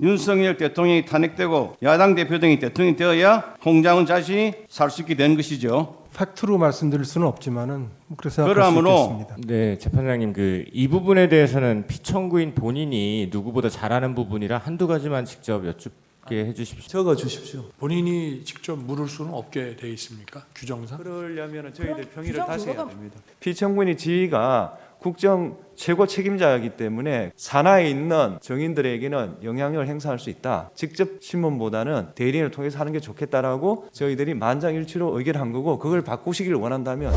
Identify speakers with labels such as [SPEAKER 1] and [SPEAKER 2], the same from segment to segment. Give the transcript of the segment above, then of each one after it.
[SPEAKER 1] 윤석열 대통령이 탄핵되고 야당 대표 등이 대통령이 되어야 홍장원 자신이 살 수 있게 된 것이죠.
[SPEAKER 2] 팩트로 말씀드릴 수는 없지만은 그렇게 생각할 수
[SPEAKER 1] 그러므로
[SPEAKER 2] 있겠습니다.
[SPEAKER 3] 네, 재판장님 이 부분에 대해서는 피청구인 본인이 누구보다 잘 아는 부분이라 한두 가지만 직접 여쭙게 해주십시오.
[SPEAKER 4] 적어 주십시오. 본인이 직접 물을 수는 없게 돼 있습니까? 규정상?
[SPEAKER 5] 그러려면 저희들 평의를 다시 해야
[SPEAKER 6] 규정은
[SPEAKER 5] 됩니다. 피청구인의 지위가 국정 최고 책임자이기 때문에 산하에 있는 정인들에게는 영향력을 행사할 수 있다. 직접 신문보다는 대리인을 통해서 하는 게 좋겠다라고 저희들이 만장일치로 의결한 거고, 그걸 바꾸시길 원한다면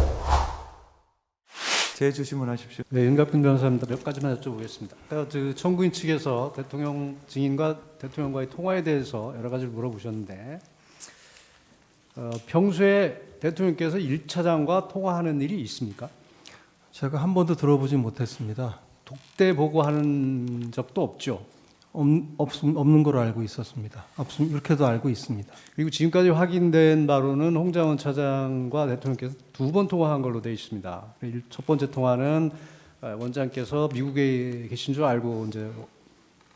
[SPEAKER 5] 재주시문하십시오.
[SPEAKER 7] 네, 윤갑근 변호사입니다. 몇 가지만 여쭤보겠습니다. 청구인 측에서 대통령 증인과 대통령과의 통화에 대해서 여러 가지를 물어보셨는데, 평소에 대통령께서 1차장과 통화하는 일이 있습니까?
[SPEAKER 2] 제가 한 번도 들어보지 못했습니다.
[SPEAKER 7] 독대 보고하는 적도 없죠.
[SPEAKER 2] 없는 걸로 알고 있었습니다. 이렇게도 알고 있습니다.
[SPEAKER 7] 그리고 지금까지 확인된 바로는 홍장원 차장과 대통령께서 2번 통화한 걸로 되어 있습니다. 첫 번째 통화는 원장께서 미국에 계신 줄 알고 이제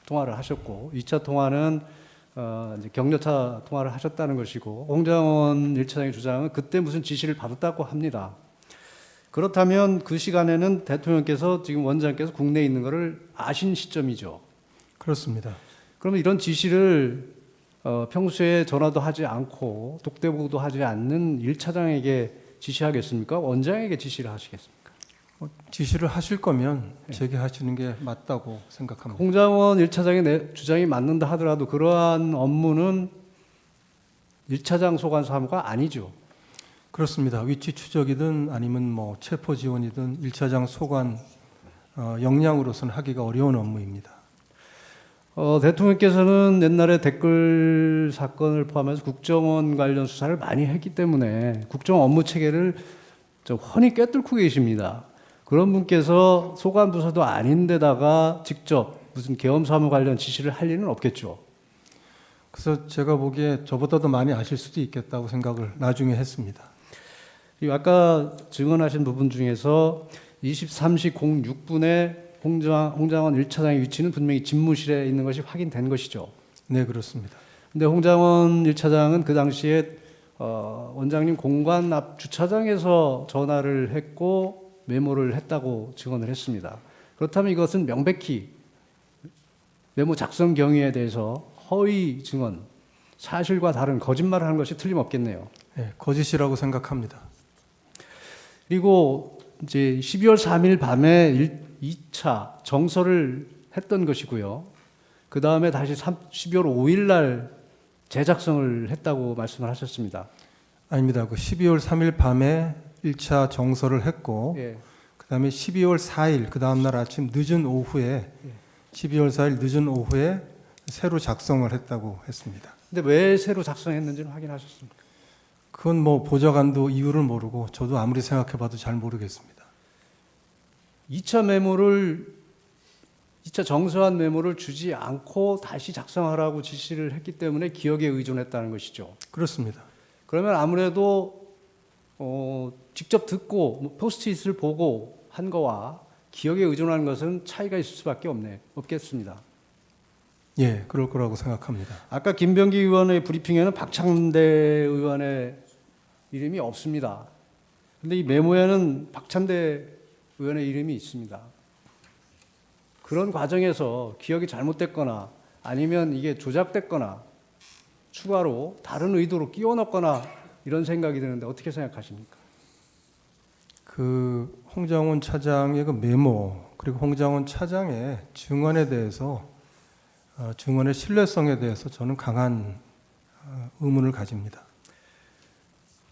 [SPEAKER 7] 통화를 하셨고, 2차 통화는 이제 격려차 통화를 하셨다는 것이고, 홍장원 1차장의 주장은 그때 무슨 지시를 받았다고 합니다. 그렇다면 그 시간에는 대통령께서 지금 원장께서 국내에 있는 것을 아신 시점이죠.
[SPEAKER 2] 그렇습니다.
[SPEAKER 7] 그러면 이런 지시를 평소에 전화도 하지 않고 독대보고도 하지 않는 1차장에게 지시하겠습니까? 원장에게 지시를 하시겠습니까?
[SPEAKER 2] 지시를 하실 거면 제게 하시는 게 맞다고 생각합니다.
[SPEAKER 7] 홍장원 1차장의 주장이 맞는다 하더라도 그러한 업무는 1차장 소관 사무가 아니죠.
[SPEAKER 2] 그렇습니다. 위치 추적이든 아니면 체포 지원이든 1차장 소관 역량으로서는 하기가 어려운 업무입니다.
[SPEAKER 7] 대통령께서는 옛날에 댓글 사건을 포함해서 국정원 관련 수사를 많이 했기 때문에 국정 업무 체계를 훤히 꿰뚫고 계십니다. 그런 분께서 소관 부서도 아닌데다가 직접 무슨 계엄 사무 관련 지시를 할 리는 없겠죠.
[SPEAKER 2] 그래서 제가 보기에 저보다도 많이 아실 수도 있겠다고 생각을 나중에 했습니다.
[SPEAKER 7] 그리고 아까 증언하신 부분 중에서 23시 06분에 홍장원 1차장의 위치는 분명히 집무실에 있는 것이 확인된 것이죠.
[SPEAKER 2] 네, 그렇습니다.
[SPEAKER 7] 근데 홍장원 1차장은 그 당시에 원장님 공관 앞 주차장에서 전화를 했고 메모를 했다고 증언을 했습니다. 그렇다면 이것은 명백히 메모 작성 경위에 대해서 허위 증언, 사실과 다른 거짓말을 한 것이 틀림없겠네요.
[SPEAKER 2] 네, 거짓이라고 생각합니다.
[SPEAKER 7] 그리고 이제 12월 3일 밤에 2차 정서를 했던 것이고요. 그 다음에 다시 12월 5일 날 재작성을 했다고 말씀을 하셨습니다.
[SPEAKER 2] 아닙니다. 12월 3일 밤에 1차 정서를 했고,
[SPEAKER 7] 예.
[SPEAKER 2] 그 다음에 12월 4일, 그 다음날 아침 늦은 오후에, 12월 4일 늦은 오후에 새로 작성을 했다고 했습니다.
[SPEAKER 7] 근데 왜 새로 작성했는지는 확인하셨습니까?
[SPEAKER 2] 그건 보좌관도 이유를 모르고 저도 아무리 생각해봐도 잘 모르겠습니다.
[SPEAKER 7] 2차 정서한 메모를 주지 않고 다시 작성하라고 지시를 했기 때문에 기억에 의존했다는 것이죠.
[SPEAKER 2] 그렇습니다.
[SPEAKER 7] 그러면 아무래도 직접 듣고 포스트잇을 보고 한 거와 기억에 의존하는 것은 차이가 있을 수밖에 없겠습니다.
[SPEAKER 2] 예, 그럴 거라고 생각합니다.
[SPEAKER 7] 아까 김병기 의원의 브리핑에는 박찬대 의원의 이름이 없습니다. 근데 이 메모에는 박찬대 의원의 이름이 있습니다. 그런 과정에서 기억이 잘못됐거나 아니면 이게 조작됐거나 추가로 다른 의도로 끼워 넣거나 이런 생각이 드는데 어떻게 생각하십니까?
[SPEAKER 2] 홍장원 차장의 메모, 그리고 홍장원 차장의 증언에 대해서, 증언의 신뢰성에 대해서 저는 강한 의문을 가집니다.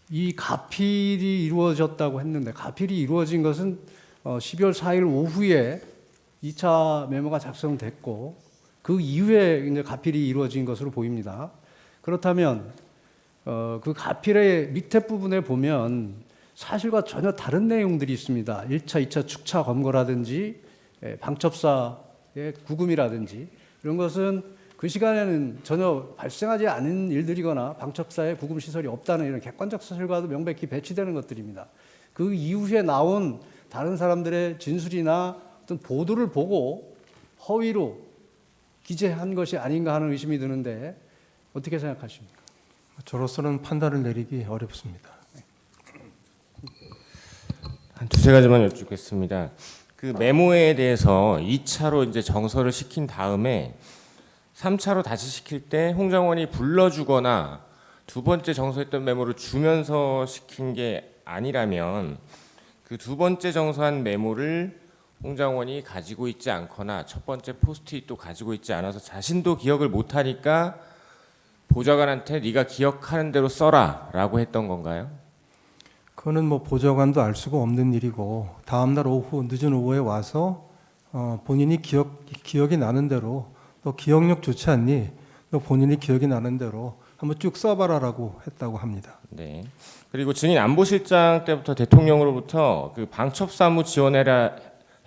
[SPEAKER 7] 이 가필이 이루어졌다고 했는데 가필이 이루어진 것은 12월 4일 오후에 2차 메모가 작성됐고 그 이후에 이제 가필이 이루어진 것으로 보입니다. 그렇다면 그 가필의 밑에 부분에 보면 사실과 전혀 다른 내용들이 있습니다. 1차, 2차 축차 검거라든지 방첩사의 구금이라든지 이런 것은 그 시간에는 전혀 발생하지 않은 일들이거나 방첩사에 구금 시설이 없다는 이런 객관적 사실과도 명백히 배치되는 것들입니다. 그 이후에 나온 다른 사람들의 진술이나 어떤 보도를 보고 허위로 기재한 것이 아닌가 하는 의심이 드는데 어떻게 생각하십니까?
[SPEAKER 2] 저로서는 판단을 내리기 어렵습니다.
[SPEAKER 3] 한 두세 가지만 여쭙겠습니다. 그 메모에 대해서 2차로 이제 정서를 시킨 다음에 3차로 다시 시킬 때 홍장원이 불러주거나 두 번째 정서했던 메모를 주면서 시킨 게 아니라면 그 두 번째 정서한 메모를 홍장원이 가지고 있지 않거나 첫 번째 포스트잇도 가지고 있지 않아서 자신도 기억을 못하니까 보좌관한테 네가 기억하는 대로 써라라고 했던 건가요?
[SPEAKER 2] 그거는 뭐 보좌관도 알 수가 없는 일이고 다음 날 오후 늦은 오후에 와서 본인이 기억이 나는 대로 너 기억력 좋지 않니? 너 본인이 기억이 나는 대로 한번 쭉 써봐라라고 했다고 합니다.
[SPEAKER 3] 네. 그리고 증인 안보실장 때부터 대통령으로부터 그 방첩사무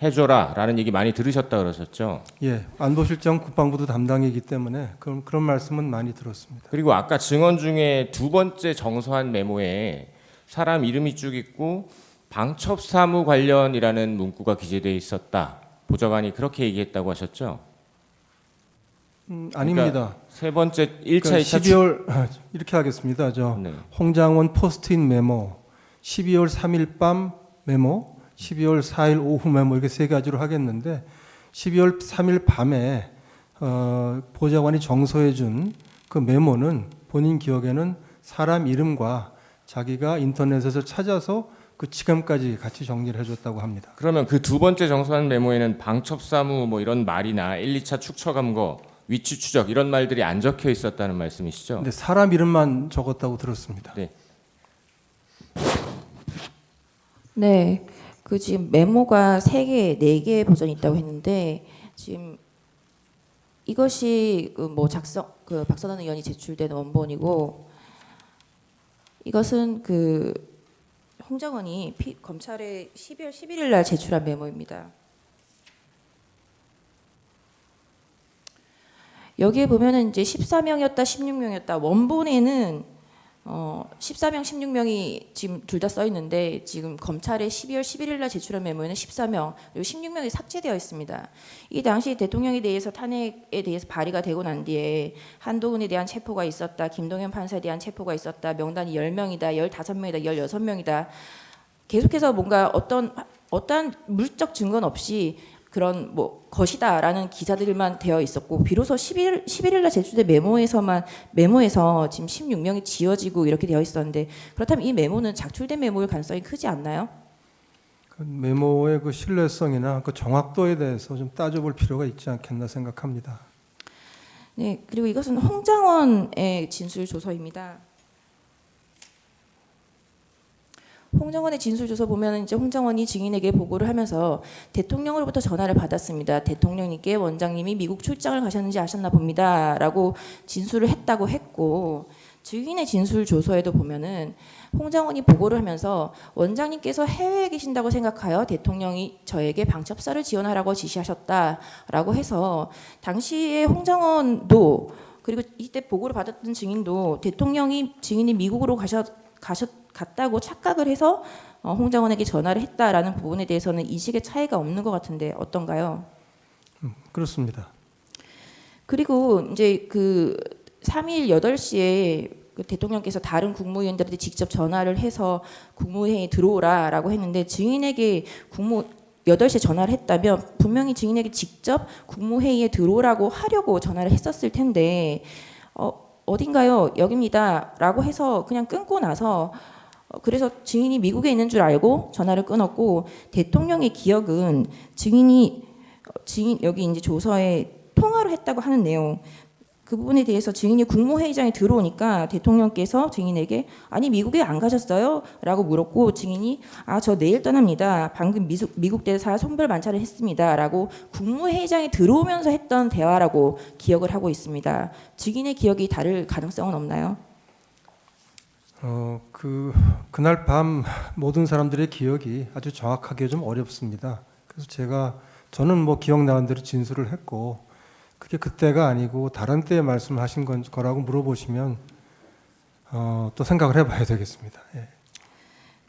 [SPEAKER 3] 해줘라라는 얘기 많이 들으셨다 그러셨죠?
[SPEAKER 2] 예, 안보실장 국방부도 담당이기 때문에 그런 말씀은 많이 들었습니다.
[SPEAKER 3] 그리고 아까 증언 중에 두 번째 정서한 메모에 사람 이름이 쭉 있고 방첩사무 관련이라는 문구가 기재되어 있었다. 보좌관이 그렇게 얘기했다고 하셨죠?
[SPEAKER 2] 아닙니다.
[SPEAKER 3] 그러니까 세 번째 1차,
[SPEAKER 2] 그러니까
[SPEAKER 3] 2차
[SPEAKER 2] 12월 이렇게 하겠습니다.
[SPEAKER 3] 네.
[SPEAKER 2] 홍장원 포스트잇 메모, 12월 3일 밤 메모, 12월 4일 오후 메모 이렇게 세 가지로 하겠는데 12월 3일 밤에 보좌관이 정서해 준 그 메모는 본인 기억에는 사람 이름과 자기가 인터넷에서 찾아서 그 지금까지 같이 정리를 해줬다고 합니다.
[SPEAKER 3] 그러면 그 두 번째 정서한 메모에는 방첩사무 뭐 이런 말이나 1, 2차 축처감거, 위치 추적 이런 말들이 안 적혀 있었다는 말씀이시죠?
[SPEAKER 2] 근데 사람 이름만 적었다고 들었습니다.
[SPEAKER 3] 네.
[SPEAKER 6] 네, 그 지금 메모가 3개, 4개의 버전이 있다고 했는데 지금 이것이 그 박선원 의원이 제출된 원본이고 이것은 그 홍장원이 검찰에 12월 11일 날 제출한 메모입니다. 여기에 보면은 이제 14명이었다, 16명이었다. 원본에는 14명, 16명이 지금 둘 다 써 있는데 지금 검찰에 12월 11일 날 제출한 메모에는 14명 그리고 16명이 삭제되어 있습니다. 이 당시 대통령에 대해서 탄핵에 대해서 발의가 되고 난 뒤에 한동훈에 대한 체포가 있었다. 김동연 판사에 대한 체포가 있었다. 명단이 10명이다. 15명이다. 16명이다. 계속해서 뭔가 어떠한 물적 증거는 없이 그런 뭐 것이다라는 기사들만 되어 있었고 비로소 11일 날 제출된 메모에서 지금 16명이 지워지고 이렇게 되어 있었는데 그렇다면 이 메모는 작출된 메모일 가능성이 크지 않나요?
[SPEAKER 2] 그 메모의 그 신뢰성이나 그 정확도에 대해서 좀 따져볼 필요가 있지 않겠나 생각합니다.
[SPEAKER 6] 네, 그리고 이것은 홍장원의 진술 조서입니다. 홍장원의 진술 조서 보면 이제 홍장원이 증인에게 보고를 하면서 대통령으로부터 전화를 받았습니다. 대통령님께 원장님이 미국 출장을 가셨는지 아셨나 봅니다라고 진술을 했다고 했고 증인의 진술 조서에도 보면은 홍장원이 보고를 하면서 원장님께서 해외에 계신다고 생각하여 대통령이 저에게 방첩사를 지원하라고 지시하셨다라고 해서 당시에 홍장원도 그리고 이때 보고를 받았던 증인도 증인이 미국으로 갔다고 착각을 해서 홍장원에게 전화를 했다라는 부분에 대해서는 인식의 차이가 없는 것 같은데 어떤가요?
[SPEAKER 2] 그렇습니다.
[SPEAKER 6] 그리고 이제 그 3일 8시에 그 대통령께서 다른 국무위원들한테 직접 전화를 해서 국무회의에 들어오라라고 했는데 증인에게 8시에 전화를 했다면 분명히 증인에게 직접 국무회의에 들어오라고 하려고 전화를 했었을 텐데 어딘가요? 여기입니다. 라고 해서 그냥 끊고 나서 그래서 증인이 미국에 있는 줄 알고 전화를 끊었고 대통령의 기억은 증인 여기 이제 조서에 통화를 했다고 하는 내용 그 부분에 대해서 증인이 국무회의장에 들어오니까 대통령께서 증인에게 아니 미국에 안 가셨어요? 라고 물었고 증인이 저 내일 떠납니다. 방금 미국 대사 손별 만찬을 했습니다. 라고 국무회의장에 들어오면서 했던 대화라고 기억을 하고 있습니다. 증인의 기억이 다를 가능성은 없나요?
[SPEAKER 2] 그날 밤 모든 사람들의 기억이 아주 정확하게 좀 어렵습니다. 그래서 저는 뭐 기억나는 대로 진술을 했고 그게 그때가 아니고 다른 때에 말씀하신 거라고 물어보시면 또 생각을 해봐야 되겠습니다. 예.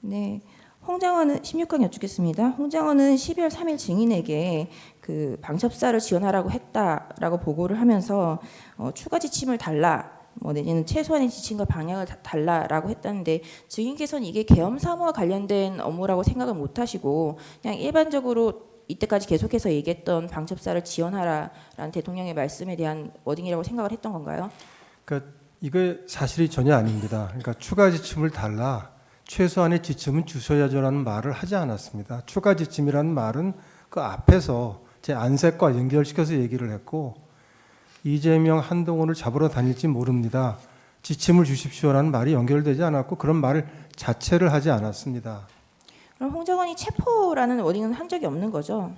[SPEAKER 6] 네, 홍장원은 16강 여쭙겠습니다. 홍장원은 12월 3일 증인에게 그 방첩사를 지원하라고 했다라고 보고를 하면서 추가 지침을 달라, 뭐 내지는 최소한의 지침과 방향을 달라라고 했다는데 증인께서는 이게 계엄 사무와 관련된 업무라고 생각을 못하시고 그냥 일반적으로 이때까지 계속해서 얘기했던 방첩사를 지원하라라는 대통령의 말씀에 대한 워딩이라고 생각을 했던 건가요?
[SPEAKER 2] 그러니까 이게 사실이 전혀 아닙니다. 그러니까 추가 지침을 달라, 최소한의 지침은 주셔야죠라는 말을 하지 않았습니다. 추가 지침이라는 말은 그 앞에서 제 안색과 연결시켜서 얘기를 했고, 이재명, 한동훈을 잡으러 다닐지 모릅니다. 지침을 주십시오라는 말이 연결되지 않았고 그런 말을 자체를 하지 않았습니다.
[SPEAKER 6] 그럼 홍장원이 체포라는 워딩은 한 적이 없는 거죠?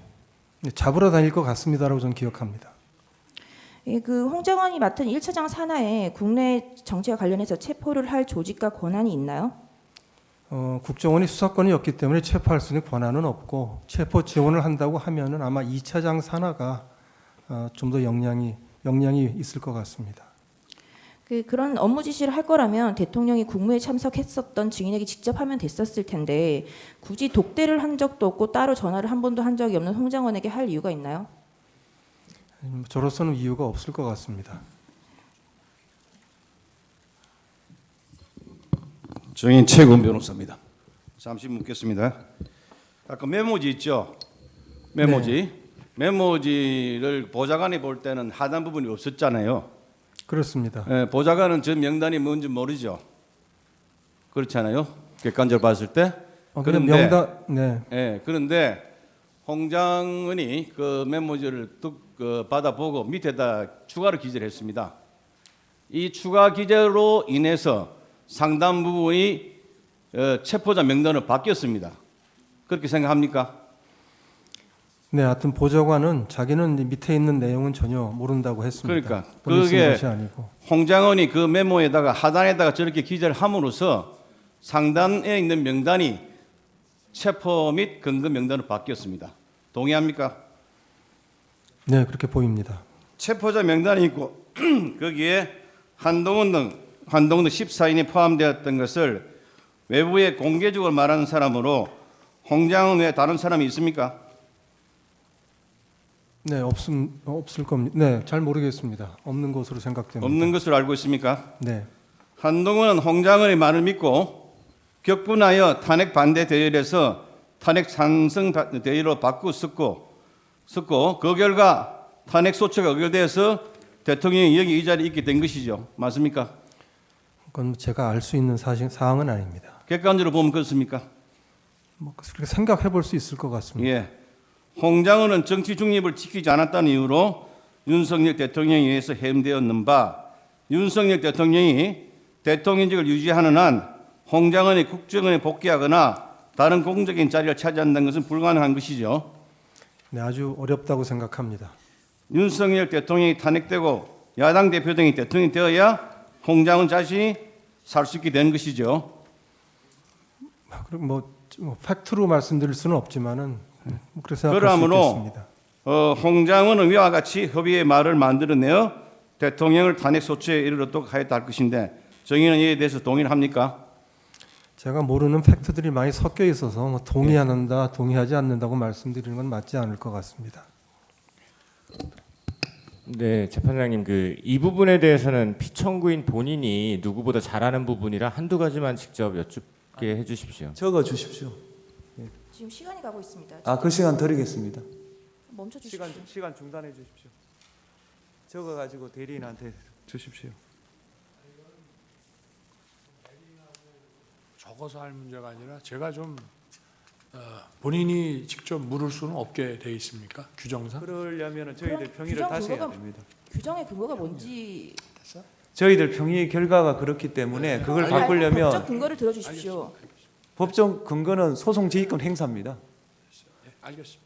[SPEAKER 2] 잡으러 다닐 것 같습니다라고 저는 기억합니다.
[SPEAKER 6] 예, 그 홍장원이 맡은 1차장 산하에 국내 정치와 관련해서 체포를 할 조직과 권한이 있나요?
[SPEAKER 2] 국정원이 수사권이 없기 때문에 체포할 수 있는 권한은 없고, 체포 지원을 한다고 하면은 아마 2차장 산하가 좀 더 역량이 있을 것 같습니다.
[SPEAKER 6] 그런 업무 지시를 할 거라면 대통령이 국무회에 참석했었던 증인에게 직접 하면 됐었을 텐데 굳이 독대를 한 적도 없고 따로 전화를 한 번도 한 적이 없는 홍장원에게 할 이유가 있나요?
[SPEAKER 2] 저로서는 이유가 없을 것 같습니다.
[SPEAKER 1] 증인 최군 변호사입니다. 잠시 묻겠습니다. 아까 메모지 있죠? 메모지. 메모지를 보좌관이 볼 때는 하단 부분이 없었잖아요.
[SPEAKER 2] 그렇습니다.
[SPEAKER 1] 예, 보좌관은 저 명단이 뭔지 모르죠. 그렇잖아요. 객관적으로 봤을 때.
[SPEAKER 2] 그런데 명단, 네.
[SPEAKER 1] 예, 그런데 홍장은이 그 메모지를 받아보고 밑에다 추가로 기재를 했습니다. 이 추가 기재로 인해서 상당 부분이 체포자 명단으로 바뀌었습니다. 그렇게 생각합니까?
[SPEAKER 2] 네, 하여튼 보좌관은 자기는 밑에 있는 내용은 전혀 모른다고 했습니다.
[SPEAKER 1] 그러니까
[SPEAKER 2] 본인이 쓴
[SPEAKER 1] 그게
[SPEAKER 2] 것이 아니고.
[SPEAKER 1] 홍장원이 그 메모에다가 하단에다가 저렇게 기재를 함으로써 상단에 있는 명단이 체포 및 근거 명단으로 바뀌었습니다. 동의합니까?
[SPEAKER 2] 네, 그렇게 보입니다.
[SPEAKER 1] 체포자 명단이 있고 거기에 한동훈 등 14인이 포함되었던 것을 외부에 공개적으로 말하는 사람으로 홍장원 외에 다른 사람이 있습니까?
[SPEAKER 2] 네, 없을 겁니다. 네, 잘 모르겠습니다. 없는 것으로 생각됩니다.
[SPEAKER 1] 없는 것으로 알고 있습니까?
[SPEAKER 2] 네,
[SPEAKER 1] 한동훈은 홍장원의 말을 믿고 격분하여 탄핵 반대 대열에서 탄핵 찬성 대열로 바꾸었고 그 결과 탄핵 소추가 의결돼서 대통령이 여기 이 자리에 있게 된 것이죠. 맞습니까?
[SPEAKER 2] 그건 제가 알 수 있는 사항은 아닙니다.
[SPEAKER 1] 객관적으로 보면 그렇습니까?
[SPEAKER 2] 뭐 그렇게 생각해 볼 수 있을 것 같습니다.
[SPEAKER 1] 예. 홍장원은 정치 중립을 지키지 않았다는 이유로 윤석열 대통령에 의해서 해임되었는 바, 윤석열 대통령이 대통령직을 유지하는 한 홍장원이 국정원에 복귀하거나 다른 공적인 자리를 차지한다는 것은 불가능한 것이죠.
[SPEAKER 2] 네, 아주 어렵다고 생각합니다.
[SPEAKER 1] 윤석열 대통령이 탄핵되고 야당 대표 등이 대통령이 되어야 홍장원 자신이 살 수 있게 되는 것이죠.
[SPEAKER 2] 그리고 뭐 팩트로 말씀드릴 수는 없지만은 그렇게 생각할 수
[SPEAKER 1] 그러므로
[SPEAKER 2] 있겠습니다.
[SPEAKER 1] 홍장원은 위와 같이 협의의 말을 만들어내어 대통령을 탄핵 소추에 이르도록 하였다 할 것인데 정의는 이에 대해서 동의를 합니까?
[SPEAKER 2] 제가 모르는 팩트들이 많이 섞여 있어서 뭐 동의한다, 동의하지 않는다고 말씀드리는 건 맞지 않을 것 같습니다.
[SPEAKER 3] 네, 재판장님 이 부분에 대해서는 피청구인 본인이 누구보다 잘 아는 부분이라 한두 가지만 직접 여쭙게 해 주십시오.
[SPEAKER 5] 적어 주십시오.
[SPEAKER 6] 지금 시간이 가고 있습니다.
[SPEAKER 5] 그 시간 드리겠습니다.
[SPEAKER 6] 멈춰 주십시오.
[SPEAKER 5] 시간 중단해 주십시오. 적어 가지고 대리인한테 주십시오.
[SPEAKER 4] 적어서 할 문제가 아니라 제가 좀 본인이 직접 물을 수는 없게 돼 있습니까? 규정상?
[SPEAKER 5] 그러려면 저희들
[SPEAKER 6] 그럼
[SPEAKER 5] 평의를
[SPEAKER 6] 규정
[SPEAKER 5] 다시 해야
[SPEAKER 6] 근거가
[SPEAKER 5] 됩니다.
[SPEAKER 6] 규정의 근거가 뭔지
[SPEAKER 5] 저희들 평의 결과가 그렇기 때문에 그걸 바꾸려면
[SPEAKER 6] 법적 근거를 들어주십시오.
[SPEAKER 5] 법적 근거는 소송 지휘권 행사입니다.
[SPEAKER 4] 네, 알겠습니다.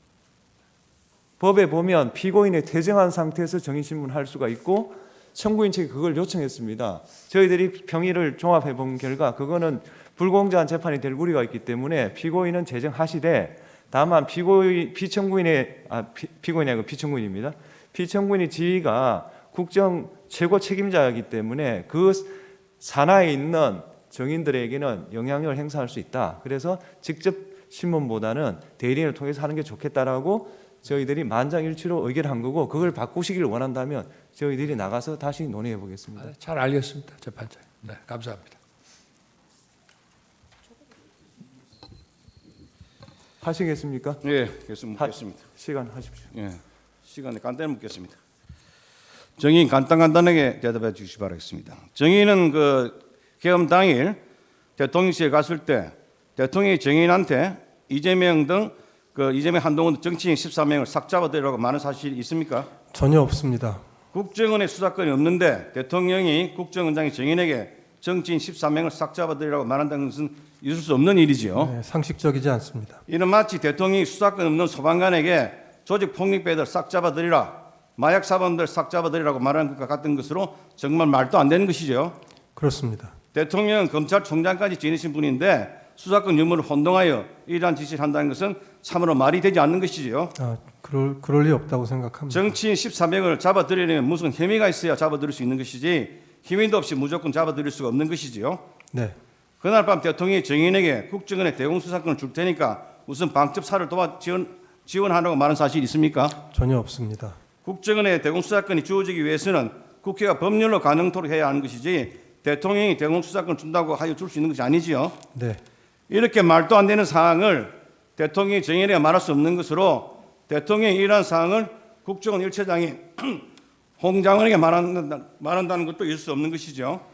[SPEAKER 5] 법에 보면 피고인의 퇴정한 상태에서 정인신문할 수가 있고 청구인 측이 그걸 요청했습니다. 저희들이 평의를 종합해 본 결과 그거는 불공정한 재판이 될 우려가 있기 때문에 피고인은 재정하시되 다만 피청구인의 지위가 국정 최고 책임자이기 때문에 그 산하에 있는 정인들에게는 영향력을 행사할 수 있다. 그래서 직접 신문보다는 대리인을 통해서 하는 게 좋겠다라고 저희들이 만장일치로 의결한 거고 그걸 바꾸시길 원한다면 저희들이 나가서 다시 논의해 보겠습니다.
[SPEAKER 4] 잘 알겠습니다, 재판장. 네, 감사합니다.
[SPEAKER 5] 하시겠습니까?
[SPEAKER 1] 예, 계속 묻겠습니다.
[SPEAKER 5] 시간 하십시오.
[SPEAKER 1] 예, 시간에 간단히 묻겠습니다. 정의인 간단하게 대답해 주시기 바라겠습니다. 정의는 그 개엄 당일 대통령실에 갔을 때 대통령이 정의인한테 이재명 등 그 이재명 한동훈 정치인 14명을 싹 잡아들이라고 말한 사실이 있습니까?
[SPEAKER 2] 전혀 없습니다.
[SPEAKER 1] 국정원의 수사권이 없는데 대통령이 국정원장이 정의인에게 정치인 14명을 싹 잡아들이라고 말한다는 것은 있을 수 없는 일이지요.
[SPEAKER 2] 네, 상식적이지 않습니다.
[SPEAKER 1] 이는 마치 대통령이 수사권 없는 소방관에게 조직 폭력배들 싹 잡아들이라, 마약 사범들 싹 잡아들이라고 말하는 것과 같은 것으로 정말 말도 안 되는 것이죠.
[SPEAKER 2] 그렇습니다.
[SPEAKER 1] 대통령은 검찰총장까지 지내신 분인데 수사권 유무를 혼동하여 이러한 지시를 한다는 것은 참으로 말이 되지 않는 것이지요.
[SPEAKER 2] 그럴 리 없다고 생각합니다.
[SPEAKER 1] 정치인 14명을 잡아들이려면 무슨 혐의가 있어야 잡아들일 수 있는 것이지 혐의도 없이 무조건 잡아들일 수가 없는 것이지요.
[SPEAKER 2] 네,
[SPEAKER 1] 그날 밤 대통령이 정의인에게 국정원의 대공수사권을 줄 테니까 무슨 방첩사를 지원하라고 말한 사실이 있습니까?
[SPEAKER 2] 전혀 없습니다.
[SPEAKER 1] 국정원의 대공수사권이 주어지기 위해서는 국회가 법률로 가능토록 해야 하는 것이지 대통령이 대공수사권을 준다고 하여 줄 수 있는 것이 아니지요.
[SPEAKER 2] 네,
[SPEAKER 1] 이렇게 말도 안 되는 사항을 대통령이 정의인에게 말할 수 없는 것으로 대통령이 이러한 사항을 국정원 1차장이 홍 장관에게 말한다는 것도 있을 수 없는 것이죠.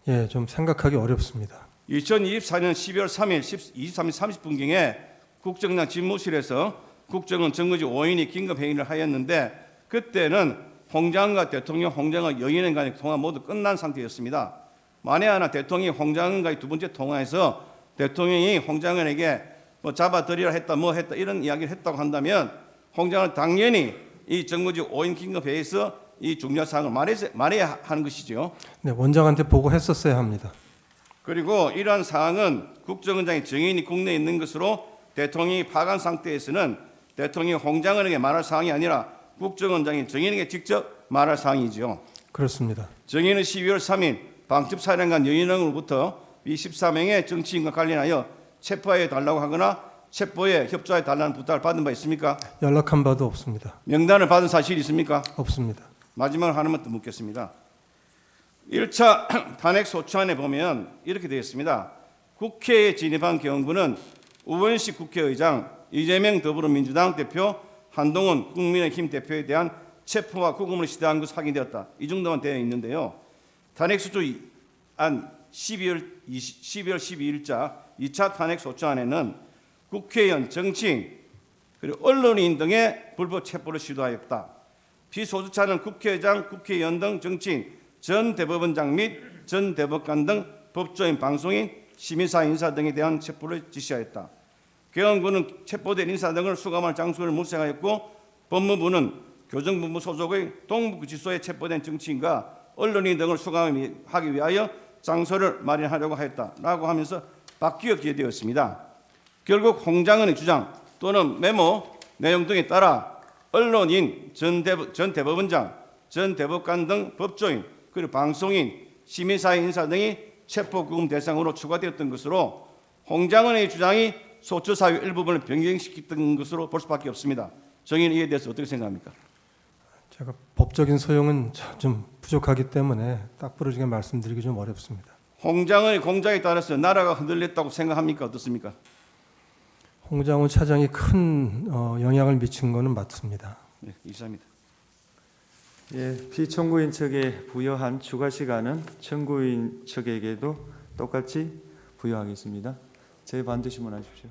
[SPEAKER 2] 예, 좀 생각하기 어렵습니다.
[SPEAKER 1] 2024년 12월 3일 23시 30분경에 국정원장 집무실에서 국정원 정거지 5인이 긴급회의를 하였는데 그때는 홍 장관과 대통령, 홍 장관 여인의 간의 통화 모두 끝난 상태였습니다. 만에 하나 대통령이 홍 장관과의 두 번째 통화에서 대통령이 홍 장관에게 뭐 잡아들이라 했다 뭐 했다 이런 이야기를 했다고 한다면 홍 장관은 당연히 이 정거지 5인 긴급회의에서 이 중요한 사항을 말해야 하는 것이죠.
[SPEAKER 2] 네, 원장한테 보고했었어야 합니다.
[SPEAKER 1] 그리고 이러한 사항은 국정원장이 정인이 국내에 있는 것으로 대통령이 파간 상태에서는 대통령이 홍 장관에게 말할 사항이 아니라 국정원장이 정인에게 직접 말할 사항이지요.
[SPEAKER 2] 그렇습니다.
[SPEAKER 1] 정인은 12월 3일 방첩사령관 여인왕으로부터 이 14명의 정치인과 관련하여 체포해 달라고 하거나 체포에 협조해 달라는 부탁을 받은 바 있습니까?
[SPEAKER 2] 연락한 바도 없습니다.
[SPEAKER 1] 명단을 받은 사실이 있습니까?
[SPEAKER 2] 없습니다.
[SPEAKER 1] 마지막으로 하나만 더 묻겠습니다. 1차 탄핵 소추안에 보면 이렇게 되어 있습니다. 국회에 진입한 경우는 우원식 국회의장, 이재명 더불어민주당 대표, 한동훈 국민의힘 대표에 대한 체포와 구금을 시대한 것으로 확인되었다. 이 정도만 되어 있는데요. 탄핵 소추안 12월 12일자 2차 탄핵 소추안에는 국회의원, 정치인, 그리고 언론인 등의 불법 체포를 시도하였다. 피소추안은 국회의장, 국회의원 등 정치인, 전 대법원장 및 전 대법관 등 법조인, 방송인, 시민사 인사 등에 대한 체포를 지시하였다. 개헌부는 체포된 인사 등을 수감할 장소를 물색하였고 법무부는 교정본부 소속의 동부구치소에 체포된 정치인과 언론인 등을 수감하기 위하여 장소를 마련하려고 하였다라고 하면서 바뀌어 기재되었습니다. 결국 홍 장관의 주장 또는 메모 내용 등에 따라 언론인, 전 대법원장, 전 대법관 등 법조인, 그리고 방송인, 시민사회 인사 등이 체포구금 대상으로 추가되었던 것으로 홍 장관의 주장이 소추사유 일부분을 변경시켰던 것으로 볼 수밖에 없습니다. 정의는 이에 대해서 어떻게 생각합니까?
[SPEAKER 2] 제가 법적인 소용은 좀 부족하기 때문에 딱 부러지게 말씀드리기 좀 어렵습니다.
[SPEAKER 1] 홍 장관의 공작에 따라서 나라가 흔들렸다고 생각합니까? 어떻습니까?
[SPEAKER 2] 홍 장훈 차장이 큰 영향을 미친 것은 맞습니다.
[SPEAKER 1] 네, 이상입니다.
[SPEAKER 5] 예, 피청구인 측에 부여한 추가 시간은 청구인 측에게도 똑같이 부여하겠습니다. 제 반대 신문하십시오.